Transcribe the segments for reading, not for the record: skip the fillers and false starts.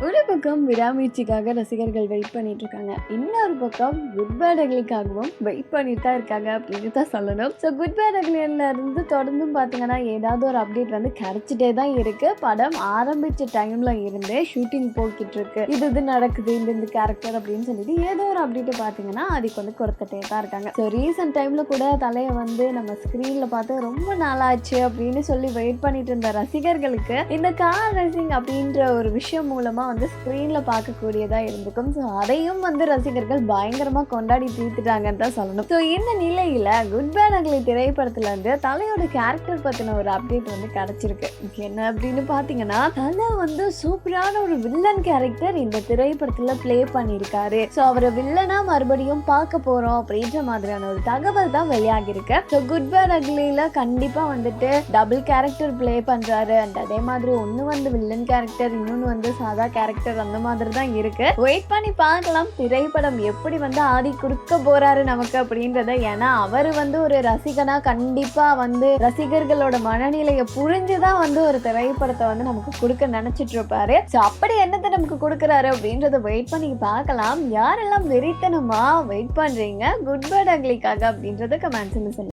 ஒரு பக்கம் விடாமுயற்சிக்காக ரசிகர்கள் வெயிட் பண்ணிட்டு இருக்காங்க. இன்னொரு பக்கம் குட் பேட் அக்லிக்காகவும் வெயிட் பண்ணிட்டு தான் இருக்காங்க அப்படின்னு தான் சொல்லணும். ஸோ குட் பேட் அக்லியில இருந்து தொடர்ந்தும் பார்த்தீங்கன்னா ஏதாவது ஒரு அப்டேட் வந்து கிடைச்சிட்டே தான் இருக்கு. படம் ஆரம்பிச்ச டைம்ல இருந்தே ஷூட்டிங் போய்கிட்டு இருக்கு. இது நடக்குது, இந்த கேரக்டர் அப்படின்னு சொல்லிட்டு ஏதோ ஒரு அப்டேட் பார்த்தீங்கன்னா அதுக்கு வந்து கொடுத்துட்டே தான் இருக்காங்க. ஸோ ரீசெண்ட் டைம்ல கூட தலையை வந்து நம்ம ஸ்க்ரீன்ல பார்த்து ரொம்ப நாளாச்சு அப்படின்னு சொல்லி வெயிட் பண்ணிட்டு இருந்த ரசிகர்களுக்கு இந்த கார் ரேசிங் அப்படின்ற ஒரு விஷயம் மூலமா வந்து ஸ்க்ரீன்ல பார்க்கக்கூடியதா இருந்திருக்கும். ஸோ அதையும் வந்து ரசிகர்கள் பயங்கரமா கொண்டாடி தீர்த்துட்டாங்கன்னு தான் சொல்லணும். ஸோ இந்த நிலையில குட் பேட் அக்லி திரைப்படத்துல இருந்து தலையோட கேரக்டர் பத்தின ஒரு அப்டேட் வந்து கிடைச்சிருக்கு. என்ன அப்படின்னு பாத்தீங்கன்னா, தலை வந்து சூப்பரான ஒரு வில்லன் கேரக்டர் இந்த திரைப்படத்துல பிளே பண்ணியிருக்காரு. ஸோ அவரை வில்லனா மறுபடியும் பார்க்க போறோம் அப்படின்ற மாதிரியான ஒரு தகவல் தான் வெளியாகி இருக்கு. ஸோ குட் பேட் அக்லில கண்டிப்பா வந்துட்டு டபுள் கேரக்டர் பிளே பண்றாரு. அண்ட் அதே மாதிரி ஒன்னு வந்து வில்லன் கேரக்டர், இன்னொன்னு வந்து சாதா கேரக்டர், அந்த மாதிரி தான் இருக்கு. வெயிட் பண்ணி பார்க்கலாம் திரைப்படம் எப்படி வந்து ஆடி கொடுக்க போறாரு நமக்கு அப்படின்றத. ஏன்னா அவர் வந்து ஒரு ரசிகனா கண்டிப்பா வந்து ரசிகர்களோட மனநிலையை புரிஞ்சுதான் வந்து ஒரு திரைப்படத்தை வந்து நமக்கு கொடுக்க நினைச்சிட்டு இருப்பாரு. ஸோ அப்படி என்னத்தை நமக்கு கொடுக்குறாரு அப்படின்றத வெயிட் பண்ணி பார்க்கலாம். யாரெல்லாம் வெறித்தனமா வெயிட் பண்றீங்க குட் பேட் அக்லிக்காக அப்படின்றத கமெண்ட்ஸ்ல சொல்லுங்க.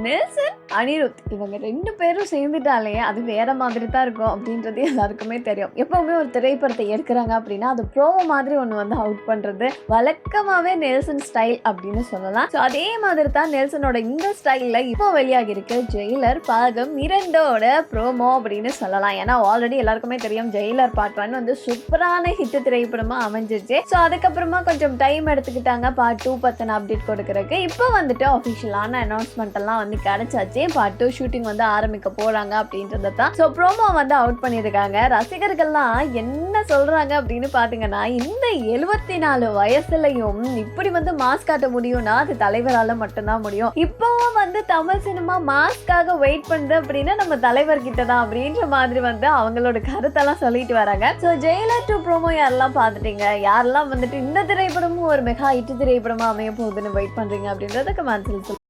நெல்சன், அனிருத் இவங்க 2 பேரும் சேர்ந்துட்டாலே அது வேற மாதிரி தான் இருக்கும் அப்படின்றது எல்லாருக்குமே தெரியும். எப்பவுமே ஒரு திரைப்படத்தை எடுக்கிறாங்க அப்படின்னா அது ப்ரோமோ மாதிரி ஒன்று வந்து அவுட் பண்றது வழக்கமாவே நெல்சன் ஸ்டைல் அப்படின்னு சொல்லலாம். ஸோ அதே மாதிரி தான் நெல்சனோட இந்த ஸ்டைல்ல இப்போ வெளியாகி இருக்கு ஜெயிலர் பாகம் 2 ப்ரோமோ அப்படின்னு சொல்லலாம். ஏன்னா ஆல்ரெடி எல்லாருக்குமே தெரியும் ஜெயிலர் பார்ட் 1 வந்து சூப்பரான ஹிட் திரைப்படமா அமைஞ்சிருச்சு. ஸோ அதுக்கப்புறமா கொஞ்சம் டைம் எடுத்துக்கிட்டாங்க பார்ட் 2 பத்தின அப்டேட் கொடுக்கறதுக்கு. இப்போ வந்துட்டு அஃபிஷியலான அனௌன்ஸ்மெண்ட் எல்லாம் வந்து கிடைச்சாச்சு. பார்ட் 2 ஷூட்டிங் வந்து ஆரம்பிக்க போறாங்க அப்படின்றத தான் ஸோ ப்ரோமோ வந்து அவுட் பண்ணியிருக்காங்க. ரசிகர்கள்லாம் என்ன சொல்றாங்க அப்படின்னு பாத்தீங்கன்னா, இந்த 74 வயசுலையும் இப்படி வந்து மாஸ்க் காட்ட முடியும்னா அது தலைவரால மட்டும்தான் முடியும். இப்பவும் வந்து தமிழ் சினிமா மாஸ்காக வெயிட் பண்ணுது அப்படின்னா நம்ம தலைவர்கிட்ட தான் அப்படின்ற மாதிரி வந்து அவங்களோட கருத்தெல்லாம் சொல்லிட்டு வராங்க. ஸோ ஜெயிலர் 2 ப்ரோமோ யாரெல்லாம் பார்த்துட்டீங்க, யாரெல்லாம் வந்துட்டு இந்த திரைப்படமும் ஒரு மெகா ஹிட் திரைப்படமா அமைய போகுதுன்னு வெயிட் பண்றீங்க அப்படின்றத கமெண்ட்ஸ்ல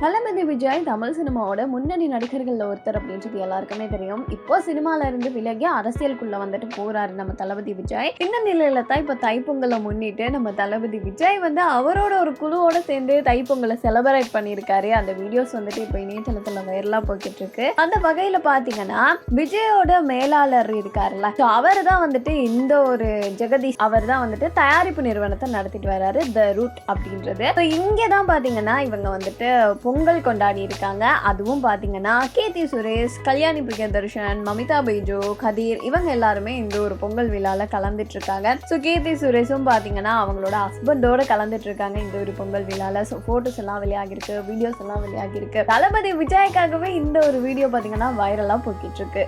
தளபதி விஜய் தமிழ் சினிமாவோட முன்னணி நடிகர்கள் ஒருத்தர் அப்படின்றது எல்லாருக்குமே தெரியும். இப்போ சினிமால இருந்து விலகி அரசியலுக்குள்ள வந்துட்டு போறாரு நம்ம தளபதி விஜய். இந்த நிலையில தான் இப்ப தைப்பொங்கலை முன்னிட்டு நம்ம தளபதி விஜய் வந்து அவரோட ஒரு குழுவோட சேர்ந்து தைப்பொங்கலை செலிப்ரேட் பண்ணியிருக்காரு. அந்த வீடியோஸ் வந்துட்டு இப்போ இணையதளத்துல வைரலா போய்கிட்டு இருக்கு. அந்த வகையில பாத்தீங்கன்னா விஜயோட மேலாளர் இருக்காருல்ல, அவர் தான் வந்துட்டு இந்த ஒரு ஜெகதீஷ் அவர் தான் வந்துட்டு தயாரிப்பு நிறுவனத்தை நடத்திட்டு வர்றாரு த ரூட் அப்படின்றது. இங்கதான் பாத்தீங்கன்னா இவங்க வந்துட்டு பொங்கல் கொண்டாடி இருக்காங்க. அதுவும் பாத்தீங்கன்னா கீர்த்தி சுரேஷ், கல்யாணி பிரியதர்ஷன், மமிதா பைஜோ, கதீர் இவங்க எல்லாருமே இந்த ஒரு பொங்கல் விழால கலந்துட்டு இருக்காங்க. ஸோ கீர்த்தி சுரேஷும் பாத்தீங்கன்னா அவங்களோட ஹஸ்பண்டோட கலந்துட்டு இருக்காங்க இந்த ஒரு பொங்கல் விழால. ஸோ போட்டோஸ் எல்லாம் வெளியாகிருக்கு, வீடியோஸ் எல்லாம் வெளியாகிருக்கு. தளபதி விஜய்க்காகவே இந்த ஒரு வீடியோ பாத்தீங்கன்னா வைரலா போய்கிட்டு இருக்கு.